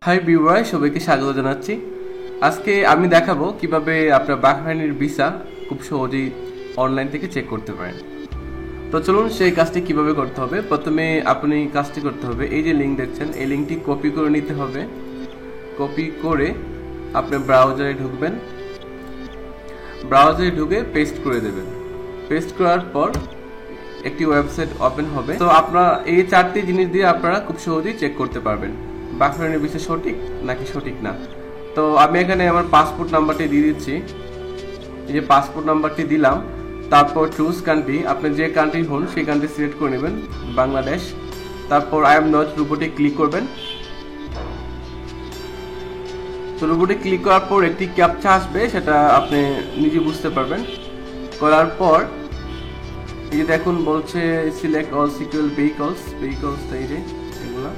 High viewer, সবাইকে স্বাগত জানাচ্ছি। আজকে আমি দেখাবো কিভাবে আপনার বাহরাইনের ভিসা খুব সহজেই অনলাইন থেকে চেক করতে পারেন। তো চলুন সেই কাজটি কিভাবে করতে হবে। প্রথমে আপনি কাজটি করতে হবে, এই যে লিঙ্ক দেখছেন এই লিঙ্কটি কপি করে নিতে হবে। কপি করে আপনি ব্রাউজারে ঢুকবেন, ব্রাউজারে ঢুকে পেস্ট করে দেবেন। পেস্ট করার পর একটি ওয়েবসাইট ওপেন হবে। তো আপনারা এই চারটি জিনিস দিয়ে আপনারা খুব সহজেই চেক করতে পারবেন বাহরাইনের ভিসা সঠিক নাকি সঠিক না। তো আমি এখানে আমার পাসপোর্ট নাম্বারটি দিয়ে দিচ্ছি। এই যে পাসপোর্ট নাম্বারটি দিলাম, তারপর চুজ কান্ট্রি, আপনি যে কান্ট্রি হন সেই কান্ট্রি সিলেক্ট করে নেবেন, বাংলাদেশ। তারপর আই এম নট রোবটে ক্লিক করবেন। তো রোবটে ক্লিক করার পর একটি ক্যাপচা আসবে, সেটা আপনি নিজে বুঝতে পারবেন। করার পর এই যে দেখুন বলছে সিলেক্ট অল সিকিউর ভেহিকলস, এই যে এগুলা।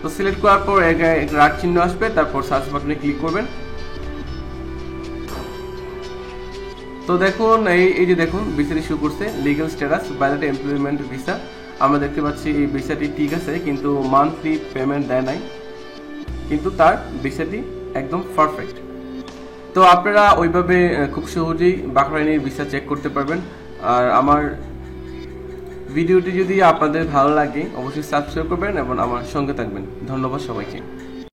তো সিলেক্ট করার পর রাইট চিহ্ন আসবে, তারপর সার্চ বাটনে ক্লিক করবেন। তো দেখুন এই যে দেখুন ভিসাটি শো করছে legal status valid employment visa. আমরা দেখতে পাচ্ছি এই ভিসাটি ঠিক আছে, কিন্তু মান্থলি পেমেন্ট দেয় নাই, কিন্তু তার ভিসাটি একদম পারফেক্ট। তো আপনারা ওইভাবে খুব সহজেই বাহরাইনের ভিসা চেক করতে পারবেন। আর আমার ভিডিওটি যদি আপনাদের ভালো লাগে অবশ্যই সাবস্ক্রাইব করবেন এবং আমার সঙ্গে থাকবেন। ধন্যবাদ সবাইকে।